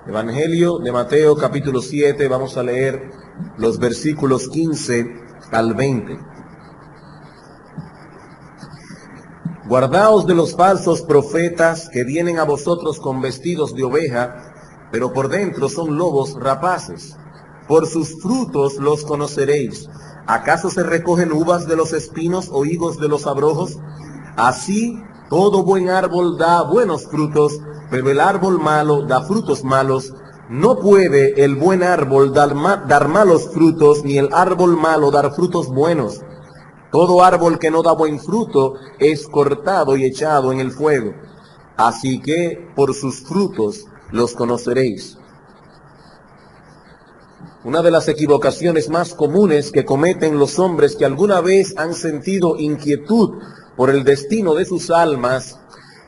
Evangelio de Mateo capítulo 7, vamos a leer los versículos 15 al 20. Guardaos de los falsos profetas que vienen a vosotros con vestidos de oveja, pero por dentro son lobos rapaces. Por sus frutos los conoceréis. ¿Acaso se recogen uvas de los espinos o higos de los abrojos? Así, todo buen árbol da buenos frutos, pero el árbol malo da frutos malos. No puede el buen árbol dar malos frutos, ni el árbol malo dar frutos buenos. Todo árbol que no da buen fruto es cortado y echado en el fuego. Así que por sus frutos los conoceréis. Una de las equivocaciones más comunes que cometen los hombres que alguna vez han sentido inquietud por el destino de sus almas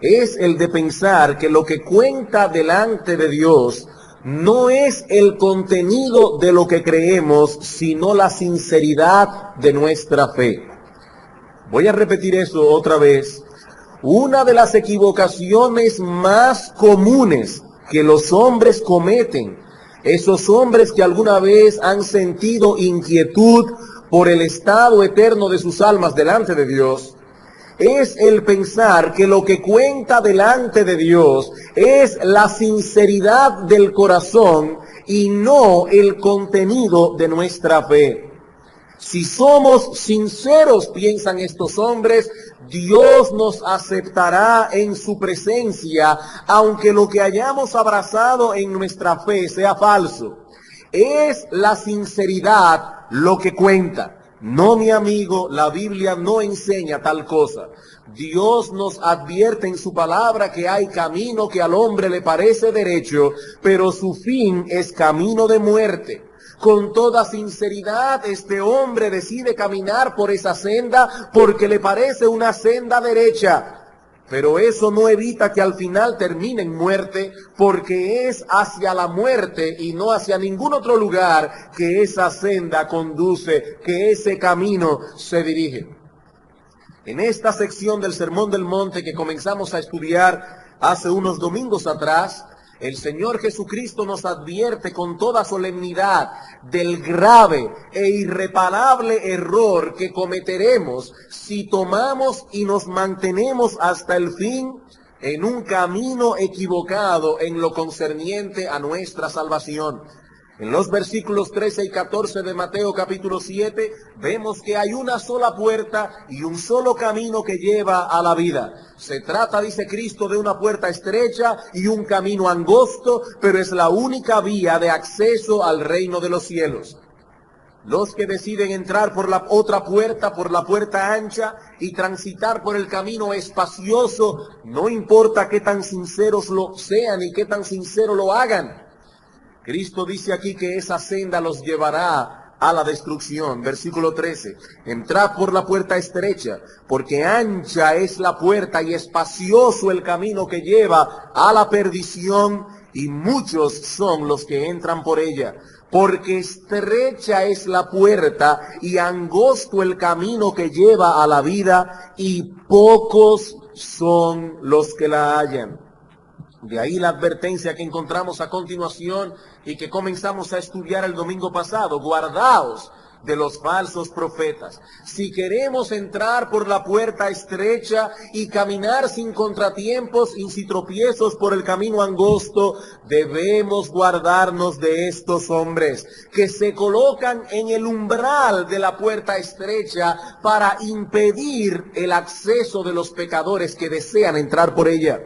es el de pensar que lo que cuenta delante de Dios no es el contenido de lo que creemos, sino la sinceridad de nuestra fe. Voy a repetir eso otra vez. Una de las equivocaciones más comunes que los hombres cometen, esos hombres que alguna vez han sentido inquietud por el estado eterno de sus almas delante de Dios, es el pensar que lo que cuenta delante de Dios es la sinceridad del corazón y no el contenido de nuestra fe. Si somos sinceros, piensan estos hombres, Dios nos aceptará en su presencia, aunque lo que hayamos abrazado en nuestra fe sea falso. Es la sinceridad lo que cuenta. No, mi amigo, la Biblia no enseña tal cosa. Dios nos advierte en su palabra que hay camino que al hombre le parece derecho, pero su fin es camino de muerte. Con toda sinceridad, este hombre decide caminar por esa senda porque le parece una senda derecha. Pero eso no evita que al final termine en muerte, porque es hacia la muerte y no hacia ningún otro lugar que esa senda conduce, que ese camino se dirige. En esta sección del Sermón del Monte que comenzamos a estudiar hace unos domingos atrás, el Señor Jesucristo nos advierte con toda solemnidad del grave e irreparable error que cometeremos si tomamos y nos mantenemos hasta el fin en un camino equivocado en lo concerniente a nuestra salvación. En los versículos 13 y 14 de Mateo capítulo 7 vemos que hay una sola puerta y un solo camino que lleva a la vida. Se trata, dice Cristo, de una puerta estrecha y un camino angosto, pero es la única vía de acceso al reino de los cielos. Los que deciden entrar por la otra puerta, por la puerta ancha, y transitar por el camino espacioso, no importa qué tan sinceros lo sean y qué tan sincero lo hagan. Cristo dice aquí que esa senda los llevará a la destrucción. Versículo 13. Entrad por la puerta estrecha, porque ancha es la puerta y espacioso el camino que lleva a la perdición, y muchos son los que entran por ella. Porque estrecha es la puerta y angosto el camino que lleva a la vida, y pocos son los que la hallan. De ahí la advertencia que encontramos a continuación y que comenzamos a estudiar el domingo pasado. Guardaos de los falsos profetas. Si queremos entrar por la puerta estrecha y caminar sin contratiempos y sin tropiezos por el camino angosto, debemos guardarnos de estos hombres que se colocan en el umbral de la puerta estrecha para impedir el acceso de los pecadores que desean entrar por ella.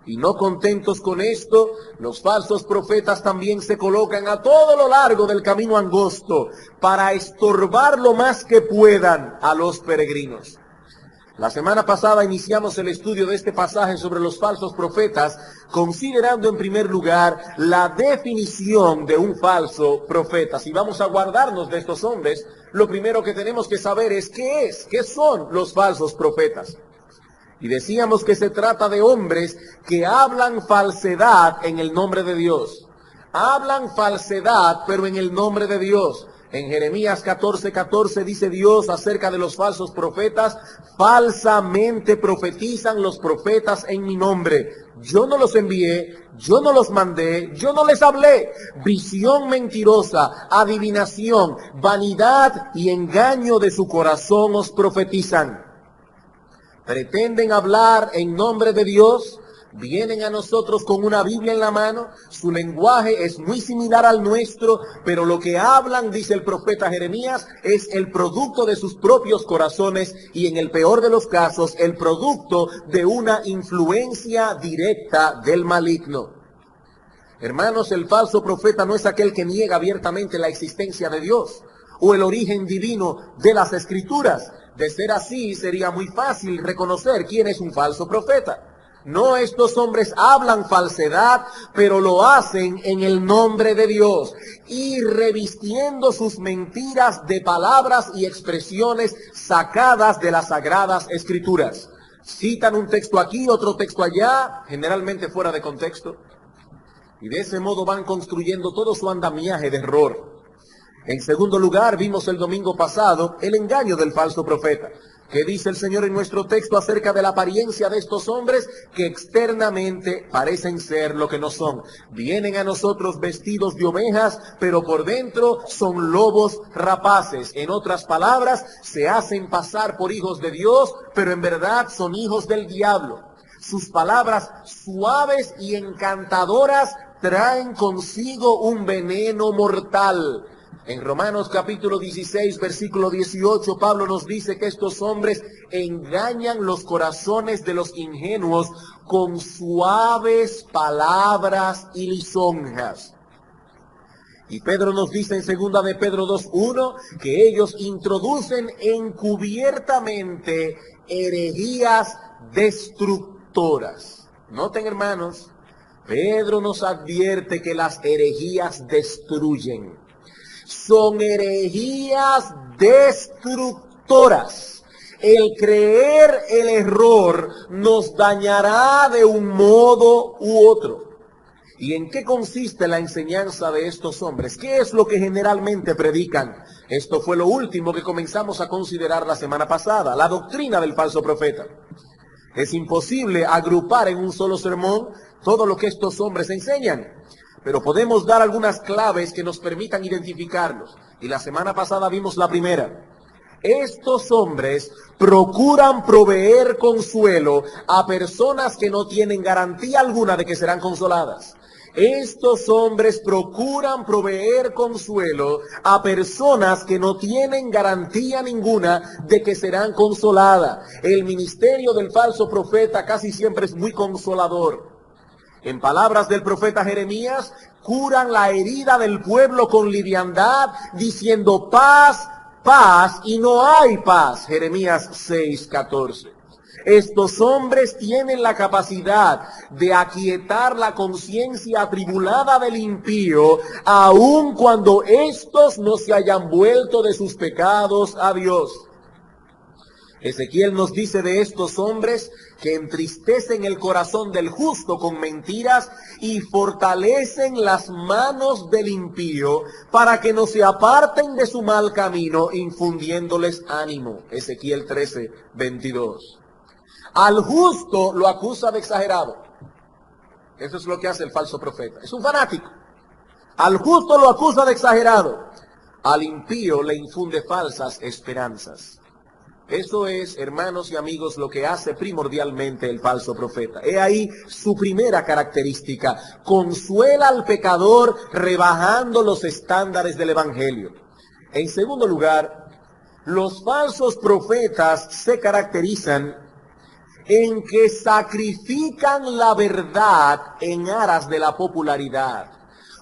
Y no contentos con esto, los falsos profetas también se colocan a todo lo largo del camino angosto para estorbar lo más que puedan a los peregrinos. La semana pasada iniciamos el estudio de este pasaje sobre los falsos profetas, considerando en primer lugar la definición de un falso profeta. Si vamos a guardarnos de estos hombres, lo primero que tenemos que saber es qué son los falsos profetas. Y decíamos que se trata de hombres que hablan falsedad en el nombre de Dios. Hablan falsedad, pero en el nombre de Dios. En Jeremías 14:14 dice Dios acerca de los falsos profetas: falsamente profetizan los profetas en mi nombre. Yo no los envié, yo no los mandé, yo no les hablé. Visión mentirosa, adivinación, vanidad y engaño de su corazón os profetizan. Pretenden hablar en nombre de Dios. Vienen a nosotros con una Biblia en la mano, su lenguaje es muy similar al nuestro, pero lo que hablan, dice el profeta Jeremías, es el producto de sus propios corazones y en el peor de los casos, el producto de una influencia directa del maligno. Hermanos, el falso profeta no es aquel que niega abiertamente la existencia de Dios o el origen divino de las Escrituras. De ser así, sería muy fácil reconocer quién es un falso profeta. No, estos hombres hablan falsedad, pero lo hacen en el nombre de Dios y revistiendo sus mentiras de palabras y expresiones sacadas de las Sagradas Escrituras. Citan un texto aquí, otro texto allá, generalmente fuera de contexto, y de ese modo van construyendo todo su andamiaje de error. En segundo lugar, vimos el domingo pasado el engaño del falso profeta. ¿Qué dice el Señor en nuestro texto acerca de la apariencia de estos hombres que externamente parecen ser lo que no son? Vienen a nosotros vestidos de ovejas, pero por dentro son lobos rapaces. En otras palabras, se hacen pasar por hijos de Dios, pero en verdad son hijos del diablo. Sus palabras suaves y encantadoras traen consigo un veneno mortal. En Romanos capítulo 16, versículo 18, Pablo nos dice que estos hombres engañan los corazones de los ingenuos con suaves palabras y lisonjas. Y Pedro nos dice en 2 de Pedro 2:1 que ellos introducen encubiertamente herejías destructoras. Noten, hermanos, Pedro nos advierte que las herejías destruyen. Son herejías destructoras. El creer el error nos dañará de un modo u otro. ¿Y en qué consiste la enseñanza de estos hombres? ¿Qué es lo que generalmente predican? Esto fue lo último que comenzamos a considerar la semana pasada, la doctrina del falso profeta. Es imposible agrupar en un solo sermón todo lo que estos hombres enseñan, pero podemos dar algunas claves que nos permitan identificarlos. Y la semana pasada vimos la primera. Estos hombres procuran proveer consuelo a personas que no tienen garantía alguna de que serán consoladas. Estos hombres procuran proveer consuelo a personas que no tienen garantía ninguna de que serán consoladas. El ministerio del falso profeta casi siempre es muy consolador. En palabras del profeta Jeremías, curan la herida del pueblo con liviandad, diciendo paz, paz, y no hay paz. Jeremías 6:14. Estos hombres tienen la capacidad de aquietar la conciencia atribulada del impío, aun cuando éstos no se hayan vuelto de sus pecados a Dios. Ezequiel nos dice de estos hombres que entristecen el corazón del justo con mentiras y fortalecen las manos del impío para que no se aparten de su mal camino, infundiéndoles ánimo. Ezequiel 13:22. Al justo lo acusa de exagerado. Eso es lo que hace el falso profeta. Es un fanático. Al justo lo acusa de exagerado. Al impío le infunde falsas esperanzas. Eso es, hermanos y amigos, lo que hace primordialmente el falso profeta. He ahí su primera característica. Consuela al pecador rebajando los estándares del evangelio. En segundo lugar, los falsos profetas se caracterizan en que sacrifican la verdad en aras de la popularidad.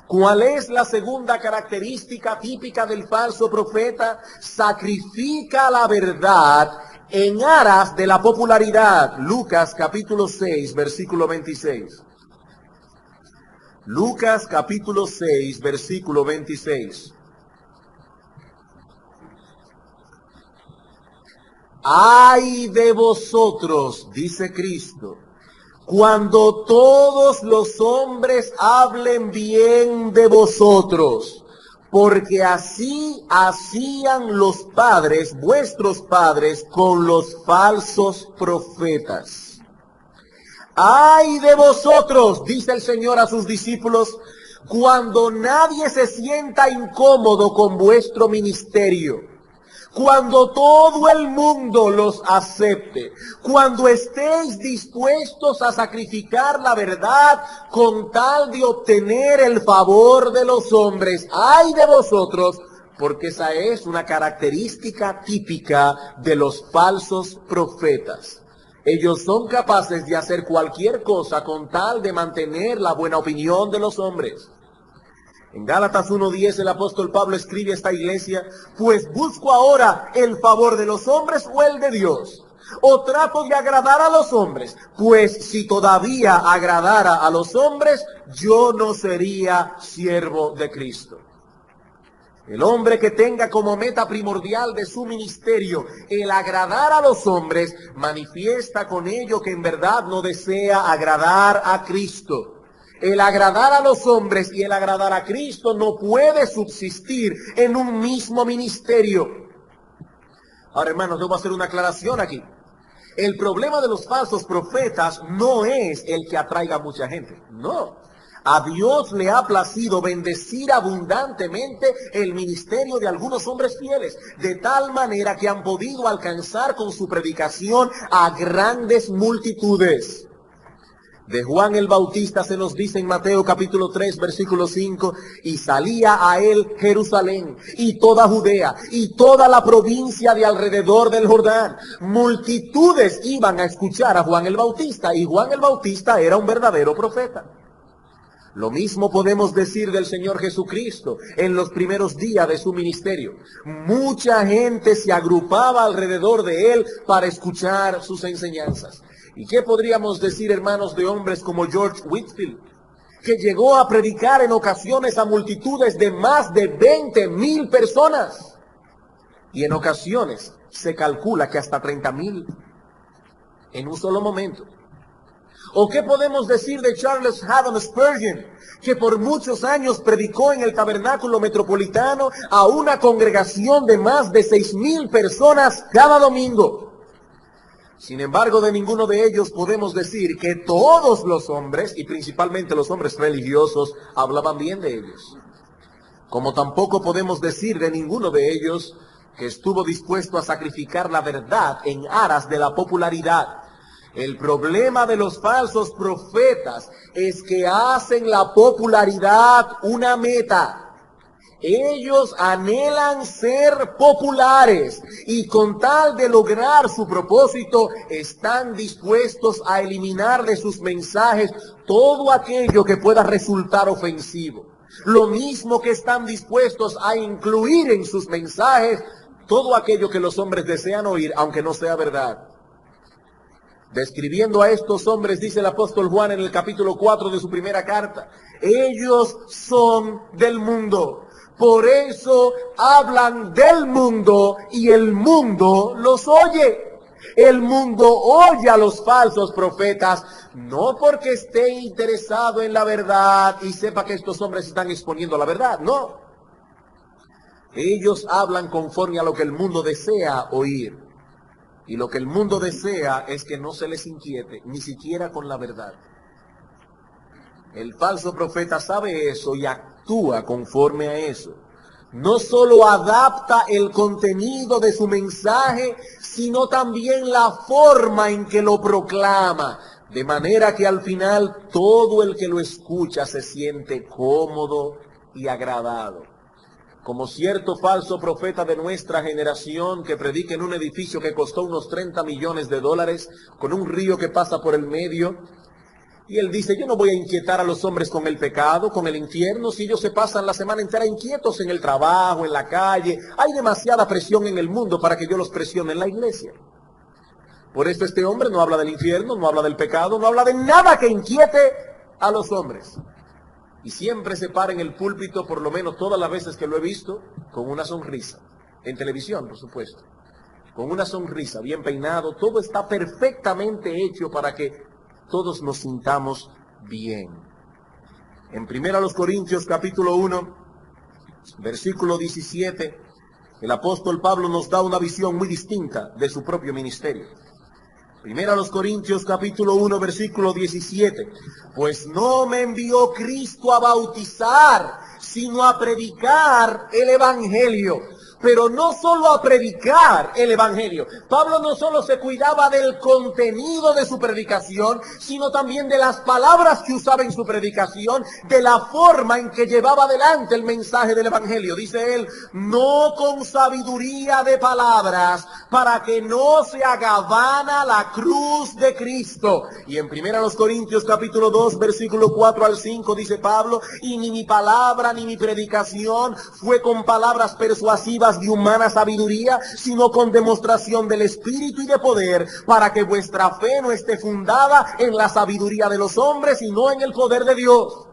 ¿Cuál es la segunda característica típica del falso profeta? Sacrifica la verdad en aras de la popularidad. Lucas capítulo 6, versículo 26. Lucas capítulo 6, versículo 26. ¡Ay de vosotros!, dice Cristo, cuando todos los hombres hablen bien de vosotros, porque así hacían los padres, vuestros padres, con los falsos profetas. ¡Ay de vosotros!, dice el Señor a sus discípulos, cuando nadie se sienta incómodo con vuestro ministerio, cuando todo el mundo los acepte, cuando estéis dispuestos a sacrificar la verdad con tal de obtener el favor de los hombres. ¡Ay de vosotros! Porque esa es una característica típica de los falsos profetas. Ellos son capaces de hacer cualquier cosa con tal de mantener la buena opinión de los hombres. En Gálatas 1:10 el apóstol Pablo escribe a esta iglesia: pues busco ahora el favor de los hombres o el de Dios, o trato de agradar a los hombres, pues si todavía agradara a los hombres, yo no sería siervo de Cristo. El hombre que tenga como meta primordial de su ministerio el agradar a los hombres, manifiesta con ello que en verdad no desea agradar a Cristo. El agradar a los hombres y el agradar a Cristo no puede subsistir en un mismo ministerio. Ahora, hermanos, debo hacer una aclaración aquí. El problema de los falsos profetas no es el que atraiga a mucha gente. No. A Dios le ha placido bendecir abundantemente el ministerio de algunos hombres fieles, de tal manera que han podido alcanzar con su predicación a grandes multitudes. De Juan el Bautista se nos dice en Mateo capítulo 3, versículo 5, y salía a él Jerusalén y toda Judea y toda la provincia de alrededor del Jordán. Multitudes iban a escuchar a Juan el Bautista, y Juan el Bautista era un verdadero profeta. Lo mismo podemos decir del Señor Jesucristo en los primeros días de su ministerio. Mucha gente se agrupaba alrededor de él para escuchar sus enseñanzas. ¿Y qué podríamos decir, hermanos, de hombres como George Whitefield, que llegó a predicar en ocasiones a multitudes de más de 20,000 personas? Y en ocasiones se calcula que hasta 30,000 en un solo momento. ¿O qué podemos decir de Charles Haddon Spurgeon, que por muchos años predicó en el tabernáculo metropolitano a una congregación de más de 6,000 personas cada domingo? Sin embargo, de ninguno de ellos podemos decir que todos los hombres, y principalmente los hombres religiosos, hablaban bien de ellos. Como tampoco podemos decir de ninguno de ellos que estuvo dispuesto a sacrificar la verdad en aras de la popularidad. El problema de los falsos profetas es que hacen la popularidad una meta. Ellos anhelan ser populares y con tal de lograr su propósito están dispuestos a eliminar de sus mensajes todo aquello que pueda resultar ofensivo. Lo mismo que están dispuestos a incluir en sus mensajes todo aquello que los hombres desean oír, aunque no sea verdad. Describiendo a estos hombres, dice el apóstol Juan en el capítulo 4 de su primera carta: ellos son del mundo, por eso hablan del mundo y el mundo los oye. El mundo oye a los falsos profetas, no porque esté interesado en la verdad y sepa que estos hombres están exponiendo la verdad, no. Ellos hablan conforme a lo que el mundo desea oír. Y lo que el mundo desea es que no se les inquiete, ni siquiera con la verdad. El falso profeta sabe eso y actúa conforme a eso. No solo adapta el contenido de su mensaje, sino también la forma en que lo proclama. De manera que al final todo el que lo escucha se siente cómodo y agradado. Como cierto falso profeta de nuestra generación que predica en un edificio que costó unos 30 millones de dólares, con un río que pasa por el medio, y él dice: yo no voy a inquietar a los hombres con el pecado, con el infierno, si ellos se pasan la semana entera inquietos en el trabajo, en la calle. Hay demasiada presión en el mundo para que yo los presione en la iglesia. Por eso este hombre no habla del infierno, no habla del pecado, no habla de nada que inquiete a los hombres. Y siempre se para en el púlpito, por lo menos todas las veces que lo he visto, con una sonrisa. En televisión, por supuesto. Con una sonrisa, bien peinado. Todo está perfectamente hecho para que todos nos sintamos bien. En 1 Corintios capítulo 1, versículo 17, el apóstol Pablo nos da una visión muy distinta de su propio ministerio. Primera a los Corintios capítulo 1 versículo 17. Pues no me envió Cristo a bautizar, sino a predicar el evangelio. Pero no solo a predicar el evangelio. Pablo no solo se cuidaba del contenido de su predicación, sino también de las palabras que usaba en su predicación, de la forma en que llevaba adelante el mensaje del evangelio. Dice él, no con sabiduría de palabras, para que no se haga vana la cruz de Cristo. Y en 1 Corintios capítulo 2, versículo 4 al 5, dice Pablo, y ni mi palabra ni mi predicación fue con palabras persuasivas de humana sabiduría, sino con demostración del Espíritu y de poder, para que vuestra fe no esté fundada en la sabiduría de los hombres, sino en el poder de Dios.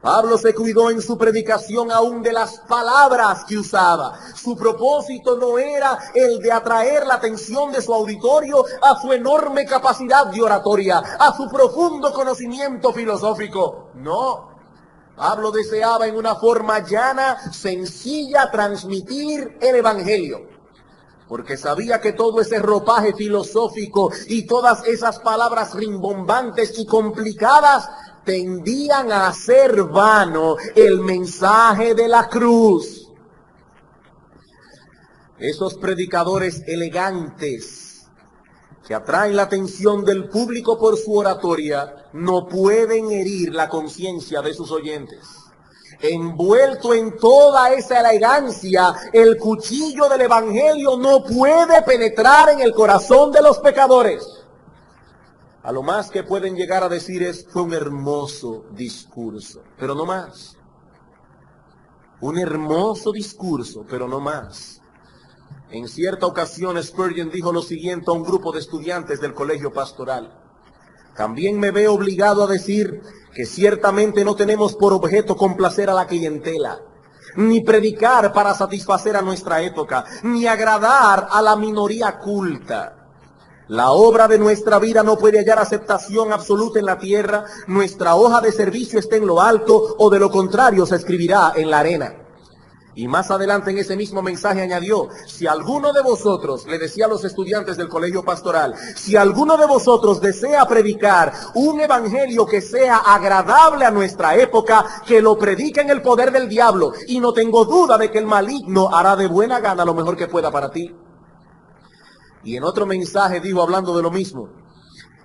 Pablo se cuidó en su predicación aún de las palabras que usaba. Su propósito no era el de atraer la atención de su auditorio a su enorme capacidad de oratoria, a su profundo conocimiento filosófico. No. Pablo deseaba en una forma llana, sencilla, transmitir el evangelio. Porque sabía que todo ese ropaje filosófico y todas esas palabras rimbombantes y complicadas tendían a hacer vano el mensaje de la cruz. Esos predicadores elegantes que atraen la atención del público por su oratoria no pueden herir la conciencia de sus oyentes. Envuelto en toda esa elegancia, el cuchillo del evangelio no puede penetrar en el corazón de los pecadores. A lo más que pueden llegar a decir es, fue un hermoso discurso, pero no más. Un hermoso discurso, pero no más. En cierta ocasión Spurgeon dijo lo siguiente a un grupo de estudiantes del colegio pastoral. También me veo obligado a decir que ciertamente no tenemos por objeto complacer a la clientela, ni predicar para satisfacer a nuestra época, ni agradar a la minoría culta. La obra de nuestra vida no puede hallar aceptación absoluta en la tierra, nuestra hoja de servicio está en lo alto, o de lo contrario se escribirá en la arena. Y más adelante en ese mismo mensaje añadió, si alguno de vosotros, le decía a los estudiantes del colegio pastoral, si alguno de vosotros desea predicar un evangelio que sea agradable a nuestra época, que lo predique en el poder del diablo, y no tengo duda de que el maligno hará de buena gana lo mejor que pueda para ti. Y en otro mensaje dijo, hablando de lo mismo,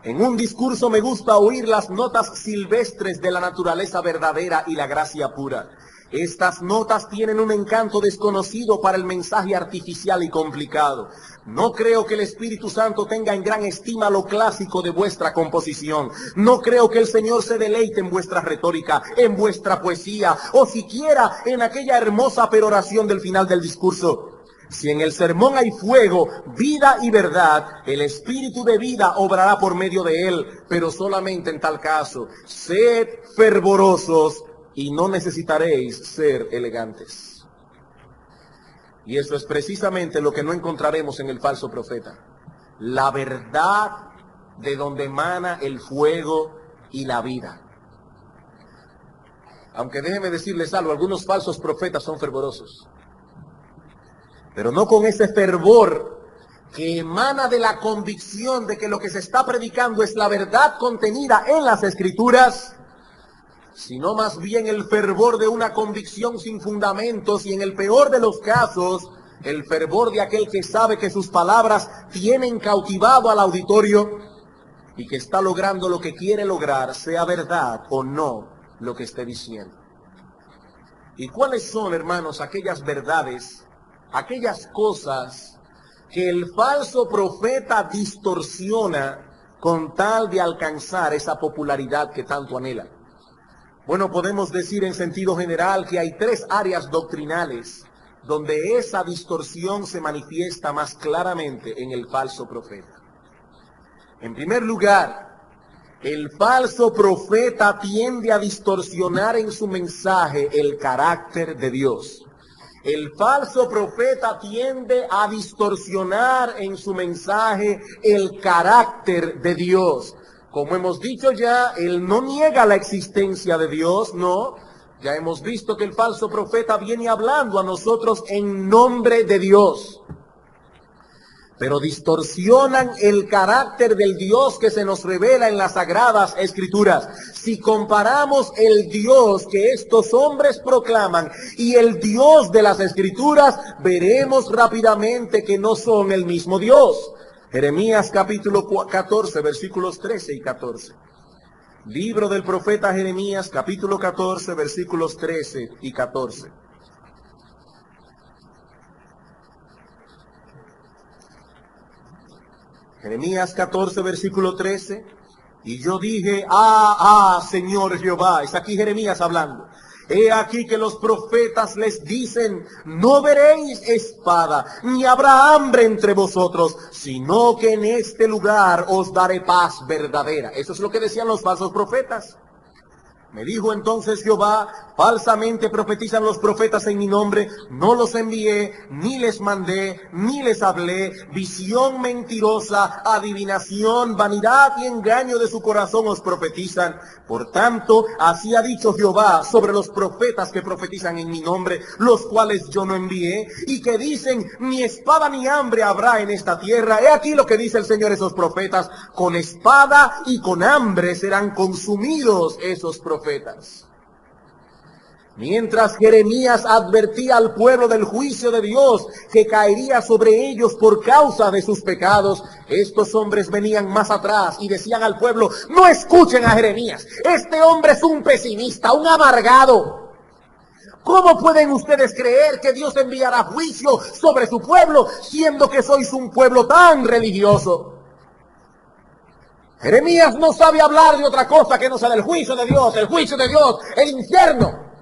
en un discurso me gusta oír las notas silvestres de la naturaleza verdadera y la gracia pura. Estas notas tienen un encanto desconocido para el mensaje artificial y complicado. No creo que el Espíritu Santo tenga en gran estima lo clásico de vuestra composición. No creo que el Señor se deleite en vuestra retórica, en vuestra poesía, o siquiera en aquella hermosa peroración del final del discurso. Si en el sermón hay fuego, vida y verdad, el Espíritu de vida obrará por medio de él, pero solamente en tal caso. Sed fervorosos y no necesitaréis ser elegantes. Y eso es precisamente lo que no encontraremos en el falso profeta. La verdad de donde emana el fuego y la vida. Aunque déjenme decirles algo, algunos falsos profetas son fervorosos, pero no con ese fervor que emana de la convicción de que lo que se está predicando es la verdad contenida en las Escrituras, sino más bien el fervor de una convicción sin fundamentos y en el peor de los casos, el fervor de aquel que sabe que sus palabras tienen cautivado al auditorio y que está logrando lo que quiere lograr, sea verdad o no lo que esté diciendo. ¿Y cuáles son, hermanos, aquellas verdades, aquellas cosas que el falso profeta distorsiona con tal de alcanzar esa popularidad que tanto anhela? Bueno, podemos decir en sentido general que hay tres áreas doctrinales donde esa distorsión se manifiesta más claramente en el falso profeta. En primer lugar, el falso profeta tiende a distorsionar en su mensaje el carácter de Dios. El falso profeta tiende a distorsionar en su mensaje el carácter de Dios. Como hemos dicho ya, él no niega la existencia de Dios, no, Ya hemos visto que el falso profeta viene hablando a nosotros en nombre de Dios, pero distorsionan el carácter del Dios que se nos revela en las Sagradas Escrituras. Si comparamos el Dios que estos hombres proclaman y el Dios de las Escrituras, veremos rápidamente que no son el mismo Dios. Jeremías capítulo 14, versículos 13 y 14. Libro del profeta Jeremías, capítulo 14, versículos 13 y 14. Jeremías 14, versículo 13. Y yo dije, Señor Jehová. Es aquí Jeremías hablando. He aquí que los profetas les dicen, no veréis espada, ni habrá hambre entre vosotros, sino que en este lugar os daré paz verdadera. Eso es lo que decían los falsos profetas. Me dijo entonces Jehová, falsamente profetizan los profetas en mi nombre, no los envié, ni les mandé, ni les hablé, visión mentirosa, adivinación, vanidad y engaño de su corazón os profetizan. Por tanto, así ha dicho Jehová sobre los profetas que profetizan en mi nombre, los cuales yo no envié, y que dicen, ni espada ni hambre habrá en esta tierra. He aquí lo que dice el Señor esos profetas, con espada y con hambre serán consumidos esos profetas. Mientras Jeremías advertía al pueblo del juicio de Dios que caería sobre ellos por causa de sus pecados, estos hombres venían más atrás y decían al pueblo, no escuchen a Jeremías, este hombre es un pesimista, un amargado. ¿Cómo pueden ustedes creer que Dios enviará juicio sobre su pueblo, siendo que sois un pueblo tan religioso? Jeremías no sabe hablar de otra cosa que no sea del juicio de Dios, el infierno.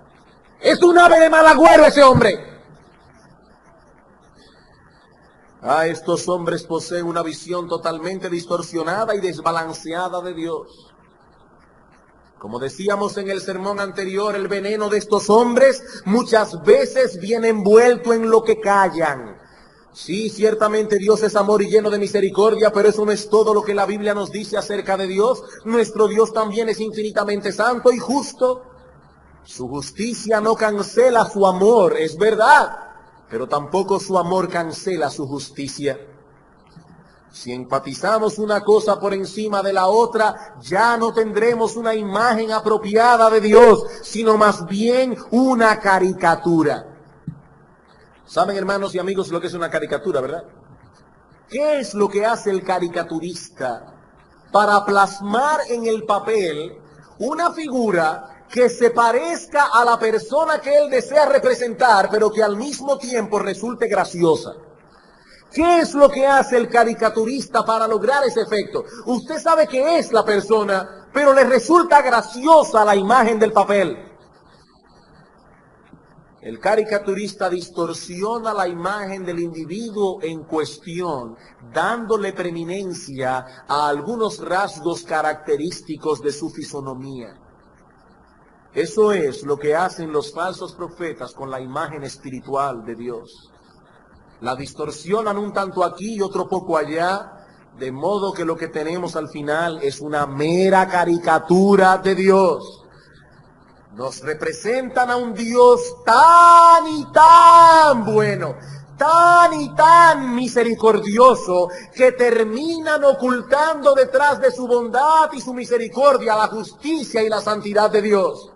Es un ave de mal agüero ese hombre. Estos hombres poseen una visión totalmente distorsionada y desbalanceada de Dios. Como decíamos en el sermón anterior, el veneno de estos hombres muchas veces viene envuelto en lo que callan. Sí, ciertamente Dios es amor y lleno de misericordia, pero eso no es todo lo que la Biblia nos dice acerca de Dios. Nuestro Dios también es infinitamente santo y justo. Su justicia no cancela su amor, es verdad, pero tampoco su amor cancela su justicia. Si enfatizamos una cosa por encima de la otra, ya no tendremos una imagen apropiada de Dios, sino más bien una caricatura. ¿Saben, hermanos y amigos, lo que es una caricatura, verdad? ¿Qué es lo que hace el caricaturista para plasmar en el papel una figura que se parezca a la persona que él desea representar, pero que al mismo tiempo resulte graciosa? ¿Qué es lo que hace el caricaturista para lograr ese efecto? Usted sabe que es la persona, pero le resulta graciosa la imagen del papel. El caricaturista distorsiona la imagen del individuo en cuestión, dándole preeminencia a algunos rasgos característicos de su fisonomía. Eso es lo que hacen los falsos profetas con la imagen espiritual de Dios. La distorsionan un tanto aquí y otro poco allá, de modo que lo que tenemos al final es una mera caricatura de Dios. Nos representan a un Dios tan y tan bueno, tan y tan misericordioso, que terminan ocultando detrás de su bondad y su misericordia la justicia y la santidad de Dios.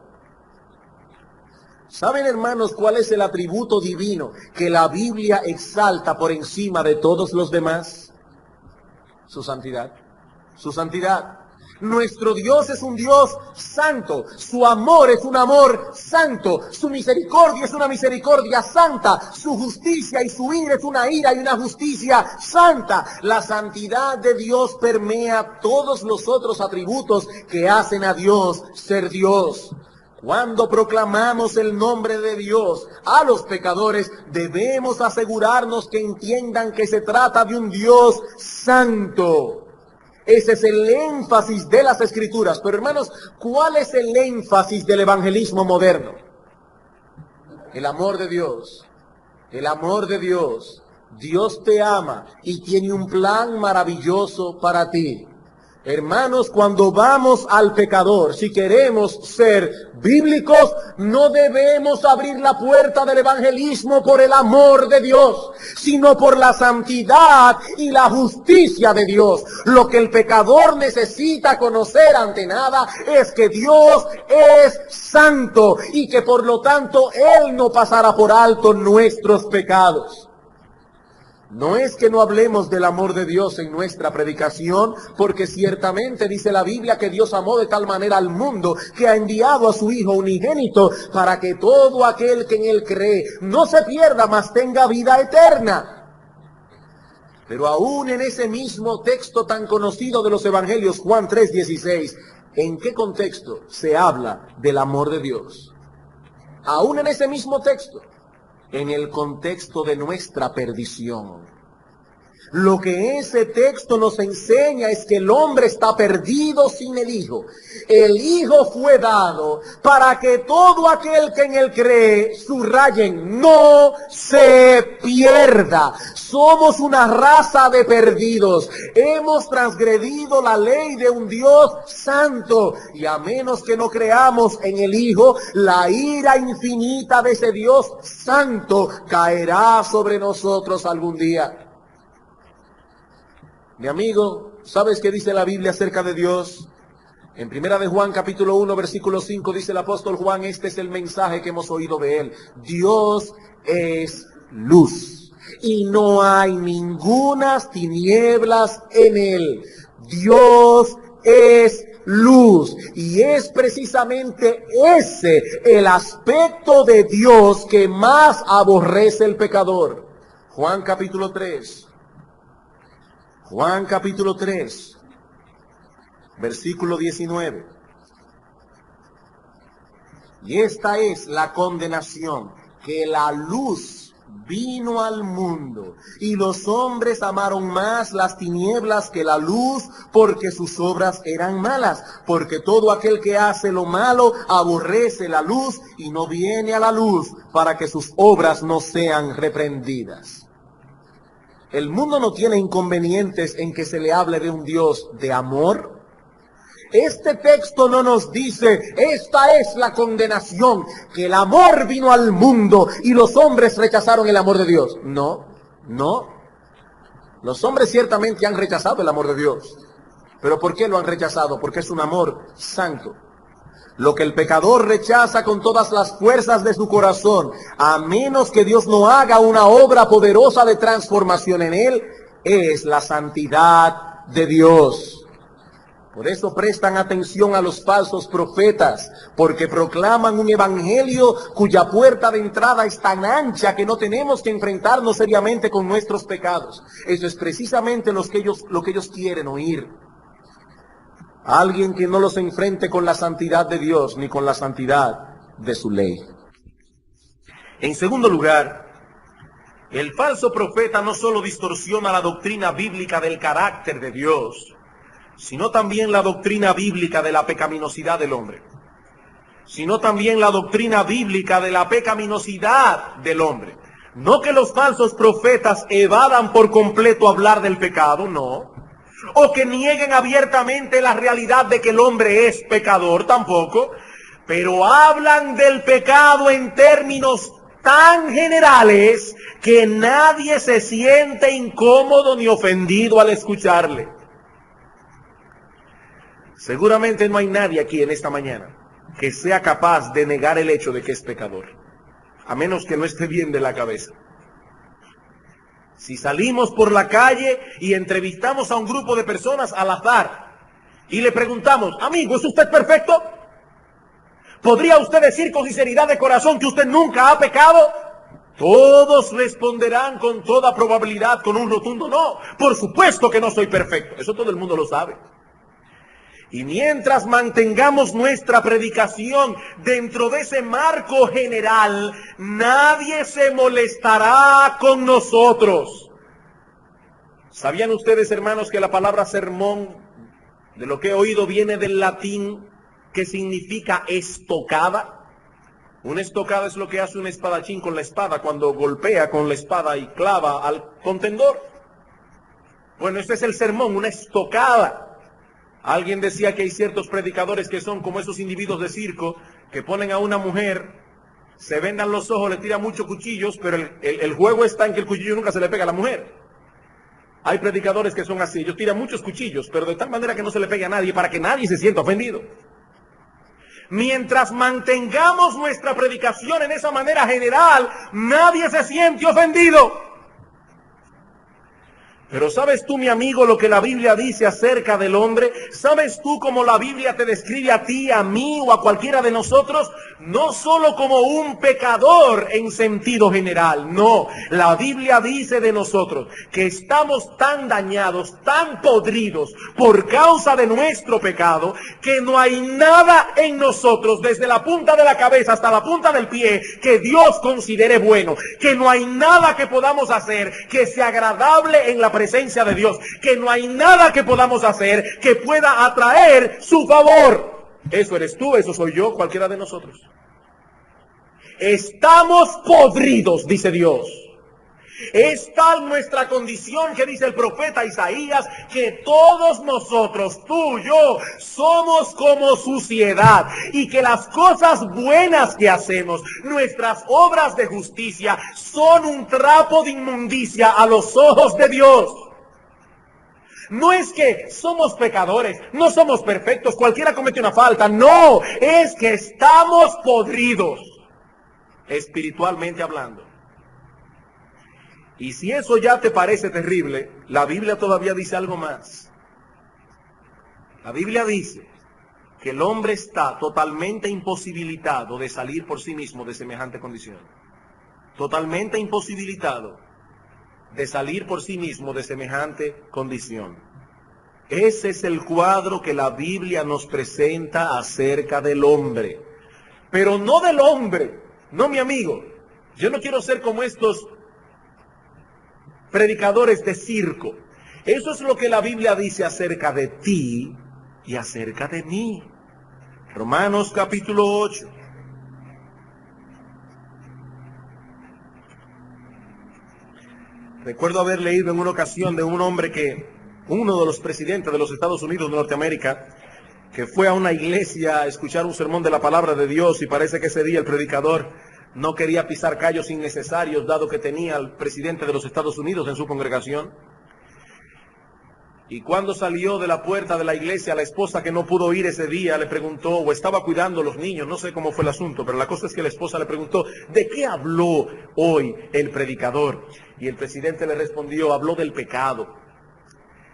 ¿Saben, hermanos, cuál es el atributo divino que la Biblia exalta por encima de todos los demás? Su santidad. Su santidad. Nuestro Dios es un Dios santo, su amor es un amor santo, su misericordia es una misericordia santa, su justicia y su ira es una ira y una justicia santa. La santidad de Dios permea todos los otros atributos que hacen a Dios ser Dios. Cuando proclamamos el nombre de Dios a los pecadores, debemos asegurarnos que entiendan que se trata de un Dios santo. Ese es el énfasis de las Escrituras. Pero hermanos, ¿cuál es el énfasis del evangelismo moderno? El amor de Dios. El amor de Dios. Dios te ama y tiene un plan maravilloso para ti. Hermanos, cuando vamos al pecador, si queremos ser bíblicos, no debemos abrir la puerta del evangelismo por el amor de Dios, sino por la santidad y la justicia de Dios. Lo que el pecador necesita conocer ante nada es que Dios es santo y que por lo tanto Él no pasará por alto nuestros pecados. No es que no hablemos del amor de Dios en nuestra predicación, porque ciertamente dice la Biblia que Dios amó de tal manera al mundo que ha enviado a su Hijo unigénito para que todo aquel que en Él cree no se pierda, mas tenga vida eterna. Pero aún en ese mismo texto tan conocido de los Evangelios, Juan 3:16, ¿en qué contexto se habla del amor de Dios? Aún en ese mismo texto, en el contexto de nuestra perdición. Lo que ese texto nos enseña es que el hombre está perdido sin el Hijo. El Hijo fue dado para que todo aquel que en Él cree, subrayen, no se pierda. Somos una raza de perdidos. Hemos transgredido la ley de un Dios santo. Y a menos que no creamos en el Hijo, la ira infinita de ese Dios santo caerá sobre nosotros algún día. Mi amigo, ¿sabes qué dice la Biblia acerca de Dios? En Primera de Juan, capítulo 1, versículo 5, dice el apóstol Juan, este es el mensaje que hemos oído de Él. Dios es luz y no hay ningunas tinieblas en Él. Dios es luz y es precisamente ese el aspecto de Dios que más aborrece el pecador. Juan capítulo 3. Juan capítulo 3, versículo 19. Y esta es la condenación, que la luz vino al mundo, y los hombres amaron más las tinieblas que la luz, porque sus obras eran malas. Porque todo aquel que hace lo malo aborrece la luz, y no viene a la luz, para que sus obras no sean reprendidas. El mundo no tiene inconvenientes en que se le hable de un Dios de amor. Este texto no nos dice, esta es la condenación, que el amor vino al mundo y los hombres rechazaron el amor de Dios. No, no. Los hombres ciertamente han rechazado el amor de Dios. ¿Pero por qué lo han rechazado? Porque es un amor santo. Lo que el pecador rechaza con todas las fuerzas de su corazón, a menos que Dios no haga una obra poderosa de transformación en él, es la santidad de Dios. Por eso prestan atención a los falsos profetas, porque proclaman un evangelio cuya puerta de entrada es tan ancha que no tenemos que enfrentarnos seriamente con nuestros pecados. Eso es precisamente lo que ellos quieren oír. Alguien que no los enfrente con la santidad de Dios ni con la santidad de su ley. En segundo lugar, el falso profeta no solo distorsiona la doctrina bíblica del carácter de Dios, sino también la doctrina bíblica de la pecaminosidad del hombre. Sino también la doctrina bíblica de la pecaminosidad del hombre. No que los falsos profetas evadan por completo hablar del pecado, no. O que nieguen abiertamente la realidad de que el hombre es pecador, tampoco. Pero hablan del pecado en términos tan generales que nadie se siente incómodo ni ofendido al escucharle. Seguramente no hay nadie aquí en esta mañana que sea capaz de negar el hecho de que es pecador, a menos que no esté bien de la cabeza. Si salimos por la calle y entrevistamos a un grupo de personas al azar y le preguntamos, amigo, ¿es usted perfecto? ¿Podría usted decir con sinceridad de corazón que usted nunca ha pecado? Todos responderán con toda probabilidad con un rotundo no. Por supuesto que no soy perfecto. Eso todo el mundo lo sabe. Y mientras mantengamos nuestra predicación dentro de ese marco general, nadie se molestará con nosotros. ¿Sabían ustedes, hermanos, que la palabra sermón, de lo que he oído, viene del latín que significa estocada? Una estocada es lo que hace un espadachín con la espada cuando golpea con la espada y clava al contendor. Bueno, este es el sermón, una estocada. Alguien decía que hay ciertos predicadores que son como esos individuos de circo que ponen a una mujer, se vendan los ojos, le tiran muchos cuchillos, pero el juego está en que el cuchillo nunca se le pega a la mujer. Hay predicadores que son así, ellos tiran muchos cuchillos, pero de tal manera que no se le pegue a nadie para que nadie se sienta ofendido. Mientras mantengamos nuestra predicación en esa manera general, nadie se siente ofendido. Pero ¿sabes tú, mi amigo, lo que la Biblia dice acerca del hombre? ¿Sabes tú cómo la Biblia te describe a ti, a mí o a cualquiera de nosotros? No solo como un pecador en sentido general, no. La Biblia dice de nosotros que estamos tan dañados, tan podridos por causa de nuestro pecado, que no hay nada en nosotros, desde la punta de la cabeza hasta la punta del pie, que Dios considere bueno. Que no hay nada que podamos hacer que sea agradable en la presencia de Dios, que no hay nada que podamos hacer que pueda atraer su favor. Eso eres tú, eso soy yo, cualquiera de nosotros. Estamos podridos, dice Dios. Es tal nuestra condición que dice el profeta Isaías, que todos nosotros, tú, yo, somos como suciedad, y que las cosas buenas que hacemos, nuestras obras de justicia, son un trapo de inmundicia a los ojos de Dios. No es que somos pecadores, no somos perfectos, cualquiera comete una falta, no, es que estamos podridos, espiritualmente hablando. Y si eso ya te parece terrible, la Biblia todavía dice algo más. La Biblia dice que el hombre está totalmente imposibilitado de salir por sí mismo de semejante condición. Totalmente imposibilitado de salir por sí mismo de semejante condición. Ese es el cuadro que la Biblia nos presenta acerca del hombre. Pero no del hombre, no, mi amigo. Yo no quiero ser como estos predicadores de circo. Eso es lo que la Biblia dice acerca de ti y acerca de mí. Romanos capítulo 8. Recuerdo haber leído en una ocasión de un hombre que, uno de los presidentes de los Estados Unidos de Norteamérica, que fue a una iglesia a escuchar un sermón de la palabra de Dios, y parece que ese día el predicador no quería pisar callos innecesarios, dado que tenía al presidente de los Estados Unidos en su congregación. Y cuando salió de la puerta de la iglesia, la esposa, que no pudo ir ese día, le preguntó, o estaba cuidando a los niños, no sé cómo fue el asunto, pero la cosa es que la esposa le preguntó, ¿de qué habló hoy el predicador? Y el presidente le respondió, habló del pecado.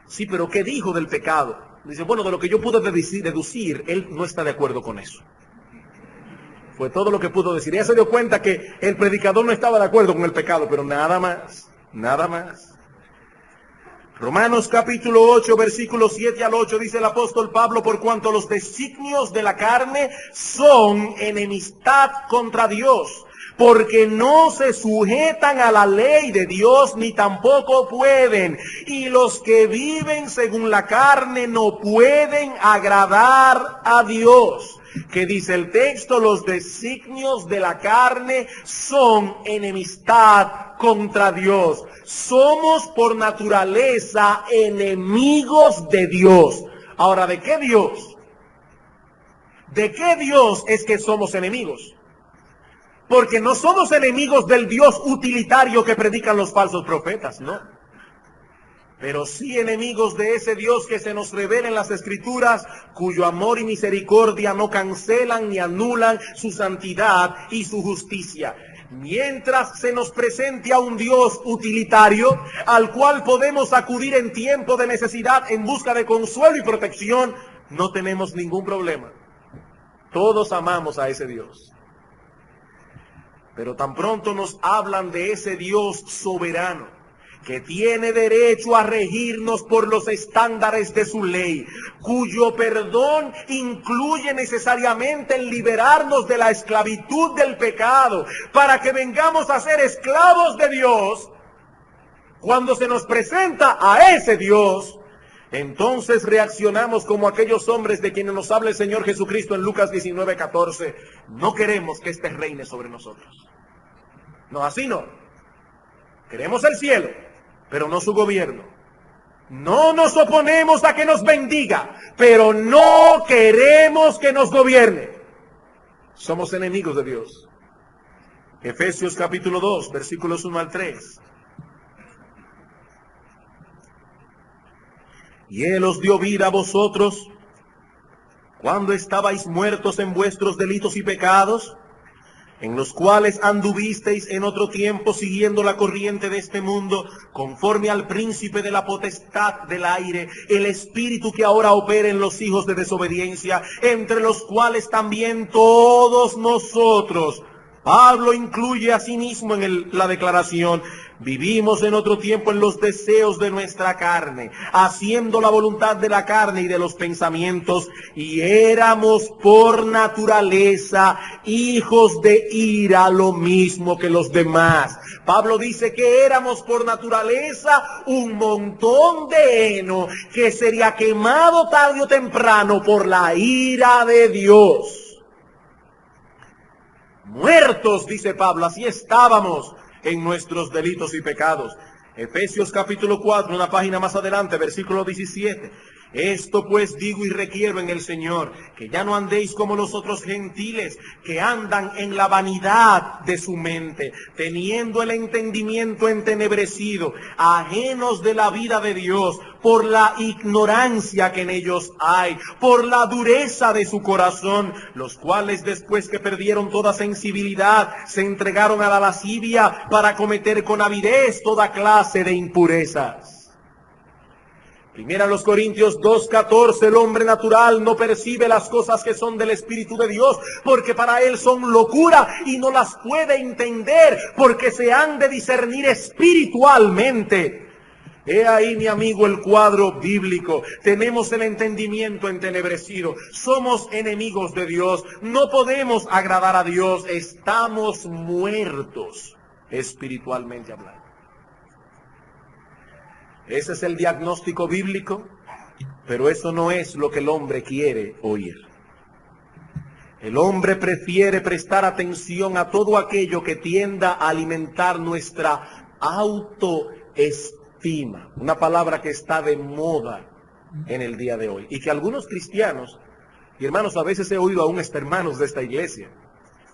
Sí, pero ¿qué dijo del pecado? Dice, bueno, de lo que yo pude deducir, él no está de acuerdo con eso. Fue todo lo que pudo decir. Ella se dio cuenta que el predicador no estaba de acuerdo con el pecado, pero nada más, nada más. Romanos capítulo 8, versículos 7 al 8, dice el apóstol Pablo, por cuanto los designios de la carne son enemistad contra Dios, porque no se sujetan a la ley de Dios, ni tampoco pueden. Y los que viven según la carne no pueden agradar a Dios. Que dice el texto, los designios de la carne son enemistad contra Dios. Somos por naturaleza enemigos de Dios. Ahora, ¿de qué Dios? ¿De qué Dios es que somos enemigos? Porque no somos enemigos del Dios utilitario que predican los falsos profetas, no. Pero sí enemigos de ese Dios que se nos revela en las Escrituras, cuyo amor y misericordia no cancelan ni anulan su santidad y su justicia. Mientras se nos presente a un Dios utilitario, al cual podemos acudir en tiempo de necesidad en busca de consuelo y protección, no tenemos ningún problema. Todos amamos a ese Dios. Pero tan pronto nos hablan de ese Dios soberano, que tiene derecho a regirnos por los estándares de su ley, cuyo perdón incluye necesariamente el liberarnos de la esclavitud del pecado, para que vengamos a ser esclavos de Dios. Cuando se nos presenta a ese Dios, entonces reaccionamos como aquellos hombres de quienes nos habla el Señor Jesucristo en Lucas 19:14. No queremos que éste reine sobre nosotros. No, así no. Queremos el cielo, pero no su gobierno. No nos oponemos a que nos bendiga, pero no queremos que nos gobierne. Somos enemigos de Dios. Efesios capítulo 2, versículos 1 al 3. Y Él os dio vida a vosotros cuando estabais muertos en vuestros delitos y pecados, en los cuales anduvisteis en otro tiempo siguiendo la corriente de este mundo, conforme al príncipe de la potestad del aire, el espíritu que ahora opera en los hijos de desobediencia, entre los cuales también todos nosotros, Pablo incluye a sí mismo en la declaración, vivimos en otro tiempo en los deseos de nuestra carne, haciendo la voluntad de la carne y de los pensamientos, y éramos por naturaleza hijos de ira, lo mismo que los demás. Pablo dice que éramos por naturaleza un montón de heno que sería quemado tarde o temprano por la ira de Dios. Muertos, dice Pablo, así estábamos en nuestros delitos y pecados. Efesios capítulo 4, una página más adelante, versículo 17. Esto pues digo y requiero en el Señor, que ya no andéis como los otros gentiles, que andan en la vanidad de su mente, teniendo el entendimiento entenebrecido, ajenos de la vida de Dios, por la ignorancia que en ellos hay, por la dureza de su corazón, los cuales después que perdieron toda sensibilidad, se entregaron a la lascivia para cometer con avidez toda clase de impurezas. Primera a los Corintios 2:14, el hombre natural no percibe las cosas que son del Espíritu de Dios, porque para él son locura y no las puede entender, porque se han de discernir espiritualmente. He ahí, mi amigo, el cuadro bíblico. Tenemos el entendimiento entenebrecido. Somos enemigos de Dios. No podemos agradar a Dios. Estamos muertos espiritualmente hablando. Ese es el diagnóstico bíblico, pero eso no es lo que el hombre quiere oír. El hombre prefiere prestar atención a todo aquello que tienda a alimentar nuestra autoestima, una palabra que está de moda en el día de hoy, y que algunos cristianos, y hermanos, a veces he oído aún hermanos de esta iglesia,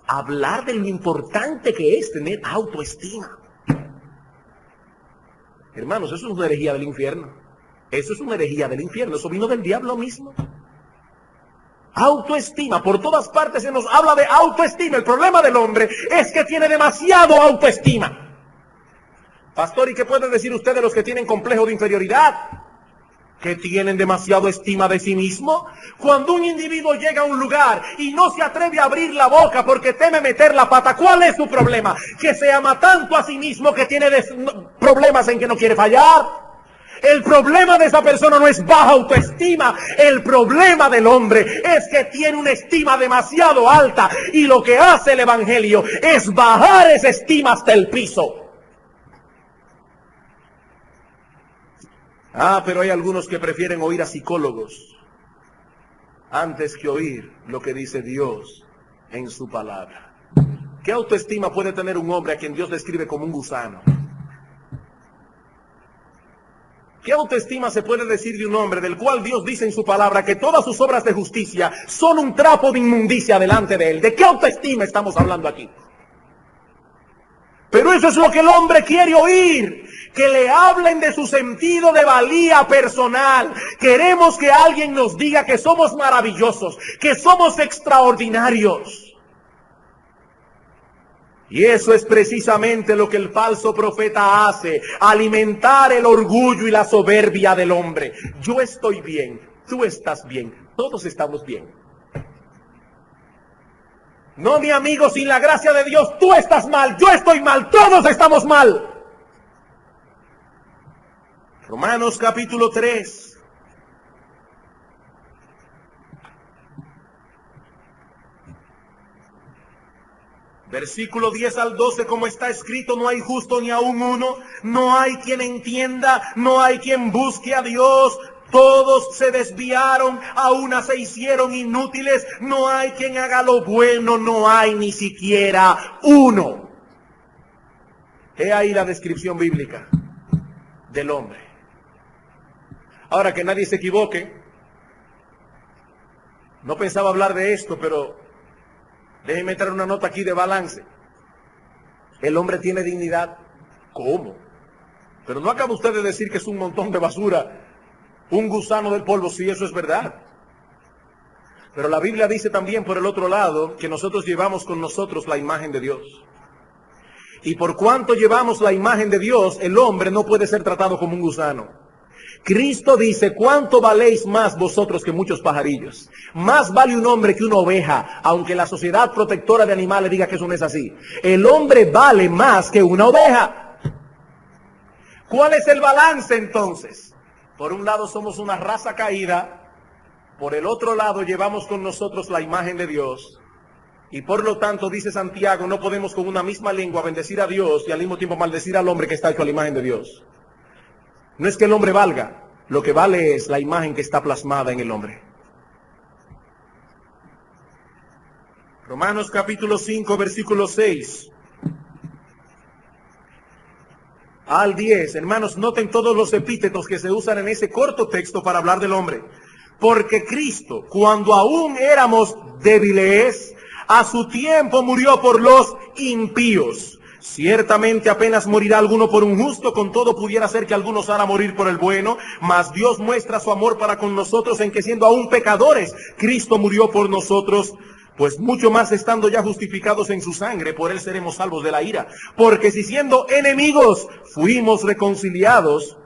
hablar de lo importante que es tener autoestima. Hermanos, eso es una herejía del infierno. Eso es una herejía del infierno. Eso vino del diablo mismo. Autoestima. Por todas partes se nos habla de autoestima. El problema del hombre es que tiene demasiado autoestima. Pastor, ¿y qué puede decir usted de los que tienen complejo de inferioridad? ¿Que tienen demasiado estima de sí mismo? Cuando un individuo llega a un lugar y no se atreve a abrir la boca porque teme meter la pata, ¿cuál es su problema? Que se ama tanto a sí mismo que tiene problemas en que no quiere fallar. El problema de esa persona no es baja autoestima. El problema del hombre es que tiene una estima demasiado alta, y lo que hace el evangelio es bajar esa estima hasta el piso. Pero hay algunos que prefieren oír a psicólogos antes que oír lo que dice Dios en su palabra. ¿Qué autoestima puede tener un hombre a quien Dios describe como un gusano? ¿Qué autoestima se puede decir de un hombre del cual Dios dice en su palabra que todas sus obras de justicia son un trapo de inmundicia delante de él? ¿De qué autoestima estamos hablando aquí? Pero eso es lo que el hombre quiere oír, que le hablen de su sentido de valía personal. Queremos que alguien nos diga que somos maravillosos, que somos extraordinarios. Y eso es precisamente lo que el falso profeta hace, alimentar el orgullo y la soberbia del hombre. Yo estoy bien, tú estás bien, todos estamos bien. No, mi amigo, sin la gracia de Dios, tú estás mal, yo estoy mal, todos estamos mal. Romanos capítulo 3. Versículo 10 al 12, como está escrito, no hay justo ni aun uno, no hay quien entienda, no hay quien busque a Dios. Todos se desviaron, a una se hicieron inútiles, no hay quien haga lo bueno, no hay ni siquiera uno. He ahí la descripción bíblica del hombre. Ahora, que nadie se equivoque, no pensaba hablar de esto, pero déjenme traer una nota aquí de balance. El hombre tiene dignidad. ¿Cómo? Pero no acaba usted de decir que es un montón de basura, un gusano del polvo. Sí, eso es verdad. Pero la Biblia dice también por el otro lado que nosotros llevamos con nosotros la imagen de Dios. Y por cuanto llevamos la imagen de Dios, el hombre no puede ser tratado como un gusano. Cristo dice: ¿cuánto valéis más vosotros que muchos pajarillos? Más vale un hombre que una oveja, aunque la sociedad protectora de animales diga que eso no es así. El hombre vale más que una oveja. ¿Cuál es el balance entonces? Por un lado somos una raza caída, por el otro lado llevamos con nosotros la imagen de Dios, y por lo tanto, dice Santiago, no podemos con una misma lengua bendecir a Dios y al mismo tiempo maldecir al hombre que está hecho a la imagen de Dios. No es que el hombre valga, lo que vale es la imagen que está plasmada en el hombre. Romanos capítulo 5, versículo 6 al 10. Hermanos, noten todos los epítetos que se usan en ese corto texto para hablar del hombre. Porque Cristo, cuando aún éramos débiles, a su tiempo murió por los impíos. Ciertamente apenas morirá alguno por un justo, con todo pudiera ser que algunos hará morir por el bueno, mas Dios muestra su amor para con nosotros en que siendo aún pecadores, Cristo murió por nosotros. Pues mucho más estando ya justificados en su sangre, por él seremos salvos de la ira. Porque si siendo enemigos fuimos reconciliados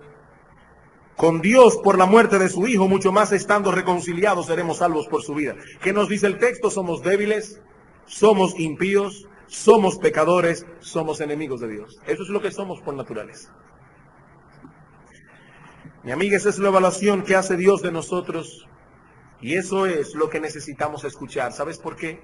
con Dios por la muerte de su Hijo, mucho más estando reconciliados seremos salvos por su vida. ¿Qué nos dice el texto? Somos débiles, somos impíos, somos pecadores, somos enemigos de Dios. Eso es lo que somos por naturaleza. Mi amiga, esa es la evaluación que hace Dios de nosotros. Y eso es lo que necesitamos escuchar. ¿Sabes por qué?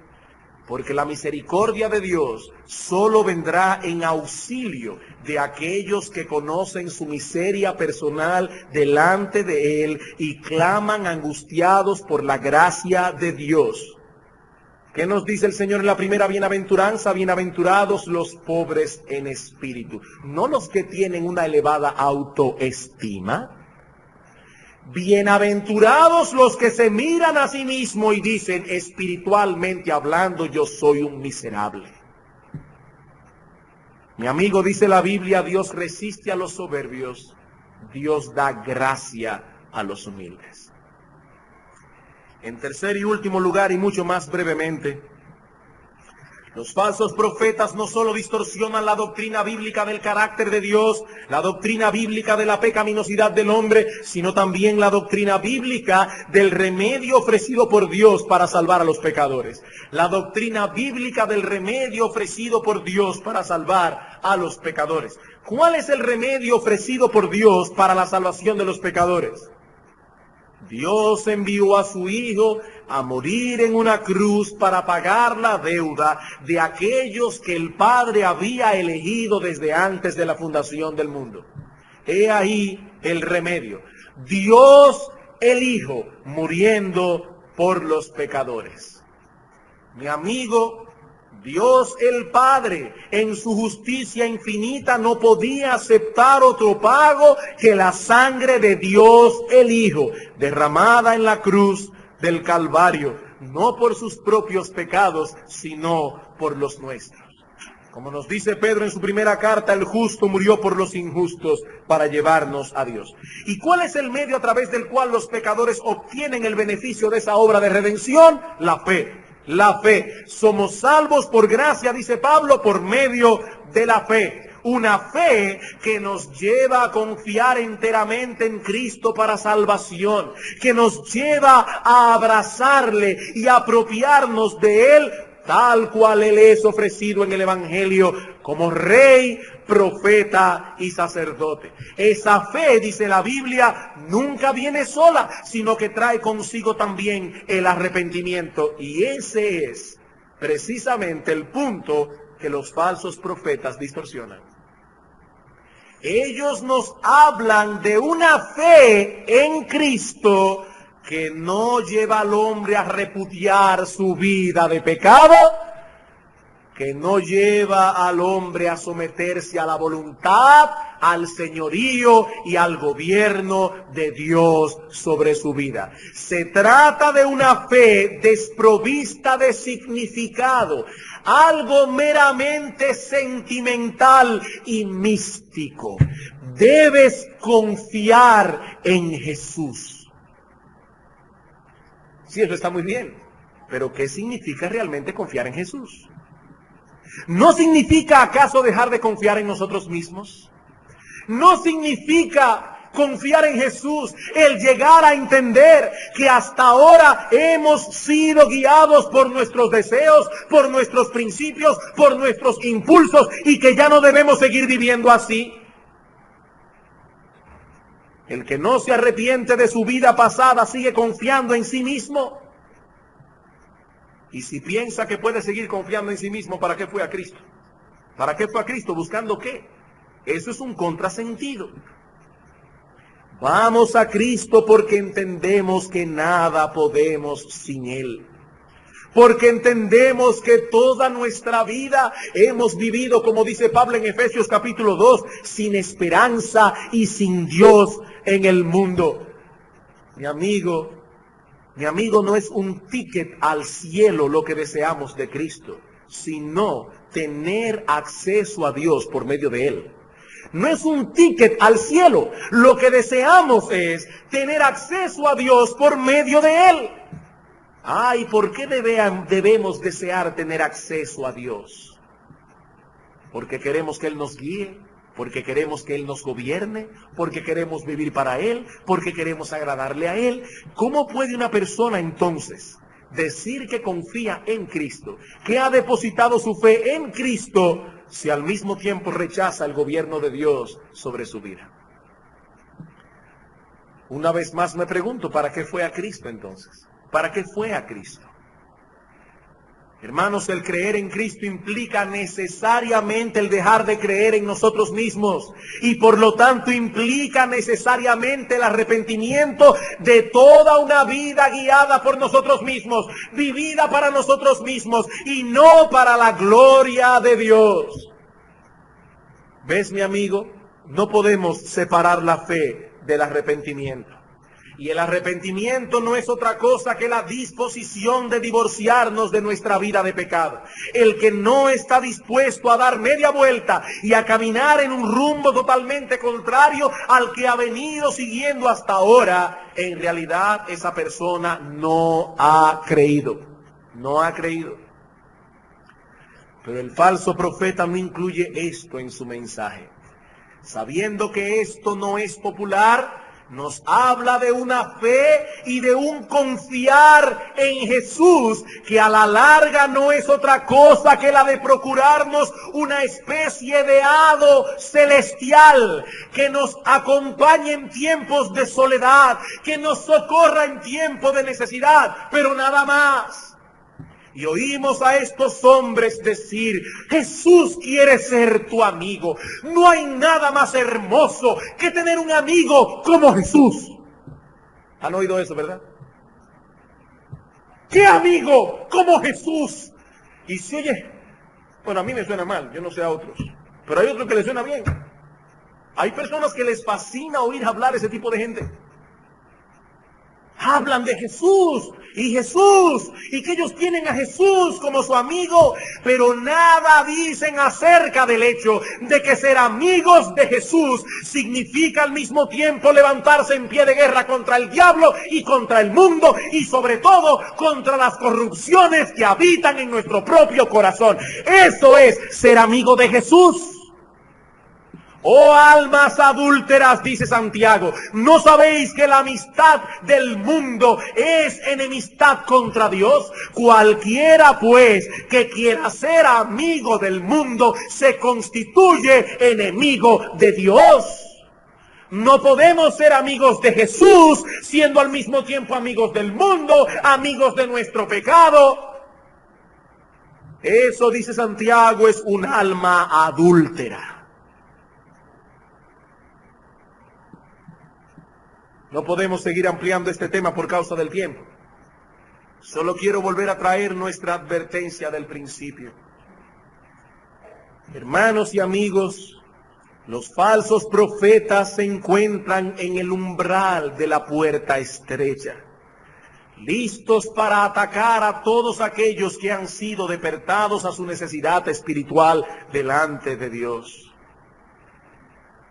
Porque la misericordia de Dios solo vendrá en auxilio de aquellos que conocen su miseria personal delante de Él y claman angustiados por la gracia de Dios. ¿Qué nos dice el Señor en la primera bienaventuranza? Bienaventurados los pobres en espíritu. No los que tienen una elevada autoestima. Bienaventurados los que se miran a sí mismos y dicen, espiritualmente hablando, yo soy un miserable. Mi amigo, dice la Biblia, Dios resiste a los soberbios, Dios da gracia a los humildes. En tercer y último lugar, y mucho más brevemente, los falsos profetas no solo distorsionan la doctrina bíblica del carácter de Dios, la doctrina bíblica de la pecaminosidad del hombre, sino también la doctrina bíblica del remedio ofrecido por Dios para salvar a los pecadores. La doctrina bíblica del remedio ofrecido por Dios para salvar a los pecadores. ¿Cuál es el remedio ofrecido por Dios para la salvación de los pecadores? Dios envió a su Hijo a morir en una cruz para pagar la deuda de aquellos que el Padre había elegido desde antes de la fundación del mundo. He ahí el remedio. Dios el Hijo muriendo por los pecadores. Mi amigo, Dios el Padre, en su justicia infinita, no podía aceptar otro pago que la sangre de Dios el Hijo, derramada en la cruz del Calvario, no por sus propios pecados, sino por los nuestros. Como nos dice Pedro en su primera carta, el justo murió por los injustos para llevarnos a Dios. ¿Y cuál es el medio a través del cual los pecadores obtienen el beneficio de esa obra de redención? La fe. La fe. Somos salvos por gracia, dice Pablo, por medio de la fe. Una fe que nos lleva a confiar enteramente en Cristo para salvación, que nos lleva a abrazarle y a apropiarnos de Él tal cual Él es ofrecido en el Evangelio como Rey, profeta y sacerdote. Esa fe, dice la Biblia, nunca viene sola, sino que trae consigo también el arrepentimiento. Y ese es precisamente el punto que los falsos profetas distorsionan. Ellos nos hablan de una fe en Cristo que no lleva al hombre a repudiar su vida de pecado, que no lleva al hombre a someterse a la voluntad, al señorío y al gobierno de Dios sobre su vida. Se trata de una fe desprovista de significado, algo meramente sentimental y místico. Debes confiar en Jesús. Sí, eso está muy bien, pero ¿qué significa realmente confiar en Jesús? ¿No significa acaso dejar de confiar en nosotros mismos? ¿No significa confiar en Jesús el llegar a entender que hasta ahora hemos sido guiados por nuestros deseos, por nuestros principios, por nuestros impulsos y que ya no debemos seguir viviendo así? El que no se arrepiente de su vida pasada sigue confiando en sí mismo. Y si piensa que puede seguir confiando en sí mismo, ¿para qué fue a Cristo? ¿Para qué fue a Cristo? ¿Buscando qué? Eso es un contrasentido. Vamos a Cristo porque entendemos que nada podemos sin Él. Porque entendemos que toda nuestra vida hemos vivido, como dice Pablo en Efesios capítulo 2, sin esperanza y sin Dios en el mundo. Mi amigo, no es un ticket al cielo lo que deseamos de Cristo, sino tener acceso a Dios por medio de Él. No es un ticket al cielo, lo que deseamos es tener acceso a Dios por medio de Él. Ay, ¿por qué debemos desear tener acceso a Dios? Porque queremos que Él nos guíe, porque queremos que Él nos gobierne, porque queremos vivir para Él, porque queremos agradarle a Él. ¿Cómo puede una persona entonces decir que confía en Cristo, que ha depositado su fe en Cristo, si al mismo tiempo rechaza el gobierno de Dios sobre su vida? Una vez más me pregunto, ¿para qué fue a Cristo entonces? ¿Para qué fue a Cristo? Hermanos, el creer en Cristo implica necesariamente el dejar de creer en nosotros mismos y por lo tanto implica necesariamente el arrepentimiento de toda una vida guiada por nosotros mismos, vivida para nosotros mismos y no para la gloria de Dios. ¿Ves, mi amigo? No podemos separar la fe del arrepentimiento. Y el arrepentimiento no es otra cosa que la disposición de divorciarnos de nuestra vida de pecado. El que no está dispuesto a dar media vuelta y a caminar en un rumbo totalmente contrario al que ha venido siguiendo hasta ahora, en realidad esa persona no ha creído. No ha creído. Pero el falso profeta no incluye esto en su mensaje. Sabiendo que esto no es popular, nos habla de una fe y de un confiar en Jesús que a la larga no es otra cosa que la de procurarnos una especie de hado celestial que nos acompañe en tiempos de soledad, que nos socorra en tiempos de necesidad, pero nada más. Y oímos a estos hombres decir, Jesús quiere ser tu amigo. No hay nada más hermoso que tener un amigo como Jesús. ¿Han oído eso, verdad? ¿Qué amigo como Jesús? Y si oye, bueno, a mí me suena mal, yo no sé a otros, pero hay otros que les suena bien. Hay personas que les fascina oír hablar ese tipo de gente. Hablan de Jesús y que ellos tienen a Jesús como su amigo, pero nada dicen acerca del hecho de que ser amigos de Jesús significa al mismo tiempo levantarse en pie de guerra contra el diablo y contra el mundo y sobre todo contra las corrupciones que habitan en nuestro propio corazón. Eso es ser amigo de Jesús. Oh almas adúlteras, dice Santiago, ¿no sabéis que la amistad del mundo es enemistad contra Dios? Cualquiera pues que quiera ser amigo del mundo se constituye enemigo de Dios. No podemos ser amigos de Jesús siendo al mismo tiempo amigos del mundo, amigos de nuestro pecado. Eso, dice Santiago, es un alma adúltera. No podemos seguir ampliando este tema por causa del tiempo. Solo quiero volver a traer nuestra advertencia del principio. Hermanos y amigos, los falsos profetas se encuentran en el umbral de la puerta estrecha, listos para atacar a todos aquellos que han sido despertados a su necesidad espiritual delante de Dios.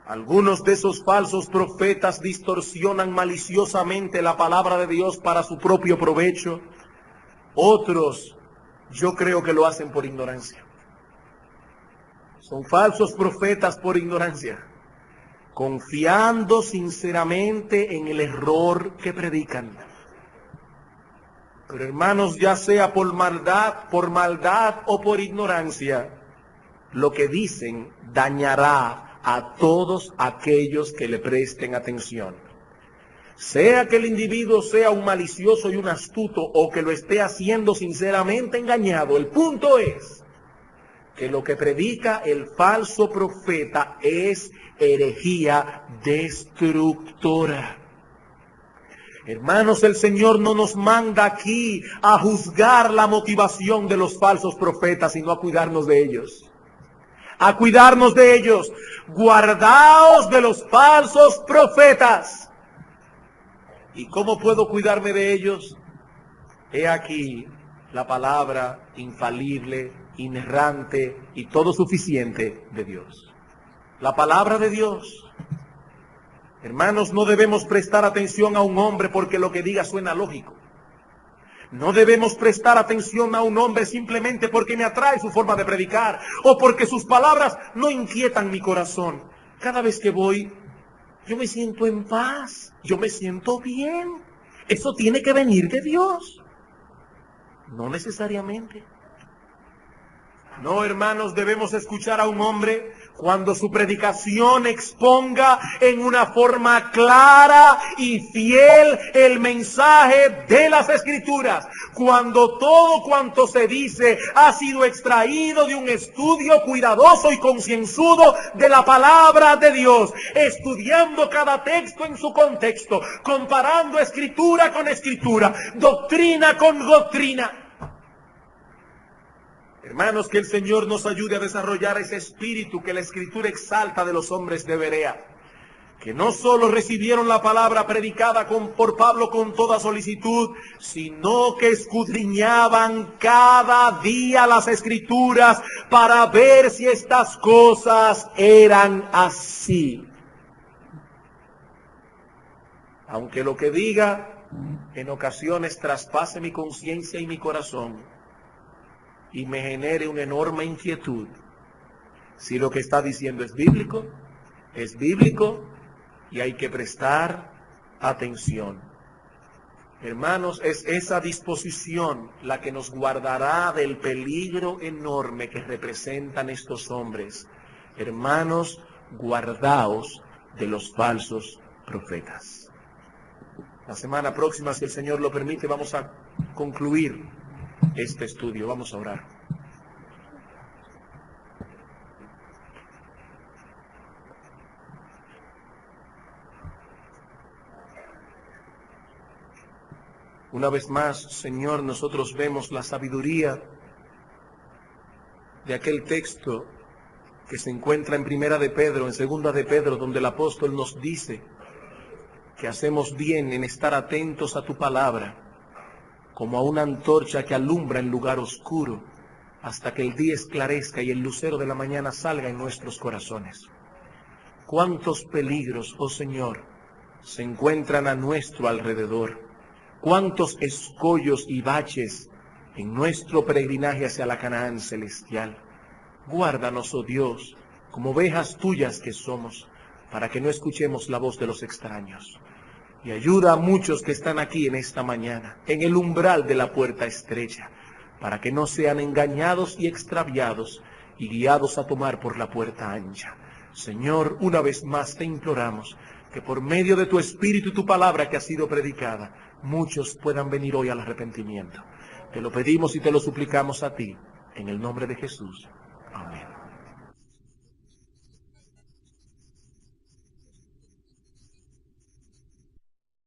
Algunos de esos falsos profetas distorsionan maliciosamente la palabra de Dios para su propio provecho. Otros, yo creo que lo hacen por ignorancia. Son falsos profetas por ignorancia, confiando sinceramente en el error que predican. Pero hermanos, ya sea por maldad o por ignorancia, lo que dicen dañará a todos aquellos que le presten atención. Sea que el individuo sea un malicioso y un astuto o que lo esté haciendo sinceramente engañado, el punto es que lo que predica el falso profeta es herejía destructora. Hermanos, el Señor no nos manda aquí a juzgar la motivación de los falsos profetas, sino a cuidarnos de ellos. A cuidarnos de ellos. Guardaos de los falsos profetas. ¿Y cómo puedo cuidarme de ellos? He aquí la palabra infalible, inerrante y todo suficiente de Dios. La palabra de Dios. Hermanos, no debemos prestar atención a un hombre porque lo que diga suena lógico. No debemos prestar atención a un hombre simplemente porque me atrae su forma de predicar o porque sus palabras no inquietan mi corazón. Cada vez que voy, yo me siento en paz, yo me siento bien. Eso tiene que venir de Dios. No necesariamente. No, hermanos, debemos escuchar a un hombre cuando su predicación exponga en una forma clara y fiel el mensaje de las Escrituras. Cuando todo cuanto se dice ha sido extraído de un estudio cuidadoso y concienzudo de la palabra de Dios, estudiando cada texto en su contexto, comparando Escritura con Escritura, doctrina con doctrina. Hermanos, que el Señor nos ayude a desarrollar ese espíritu que la Escritura exalta de los hombres de Berea, que no solo recibieron la palabra predicada por Pablo con toda solicitud, sino que escudriñaban cada día las Escrituras para ver si estas cosas eran así. Aunque lo que diga en ocasiones traspase mi conciencia y mi corazón, y me genere una enorme inquietud. Si lo que está diciendo es bíblico y hay que prestar atención. Hermanos, es esa disposición la que nos guardará del peligro enorme que representan estos hombres. Hermanos, guardaos de los falsos profetas. La semana próxima, si el Señor lo permite, vamos a concluir este estudio. Vamos a orar. Una vez más, Señor, nosotros vemos la sabiduría de aquel texto que se encuentra en Primera de Pedro, en Segunda de Pedro, donde el apóstol nos dice que hacemos bien en estar atentos a tu palabra, como a una antorcha que alumbra en lugar oscuro, hasta que el día esclarezca y el lucero de la mañana salga en nuestros corazones. Cuántos peligros, oh Señor, se encuentran a nuestro alrededor. Cuántos escollos y baches en nuestro peregrinaje hacia la Canaán celestial. Guárdanos, oh Dios, como ovejas tuyas que somos, para que no escuchemos la voz de los extraños. Y ayuda a muchos que están aquí en esta mañana, en el umbral de la puerta estrecha, para que no sean engañados y extraviados y guiados a tomar por la puerta ancha. Señor, una vez más te imploramos que por medio de tu Espíritu y tu palabra que ha sido predicada, muchos puedan venir hoy al arrepentimiento. Te lo pedimos y te lo suplicamos a ti, en el nombre de Jesús. Amén.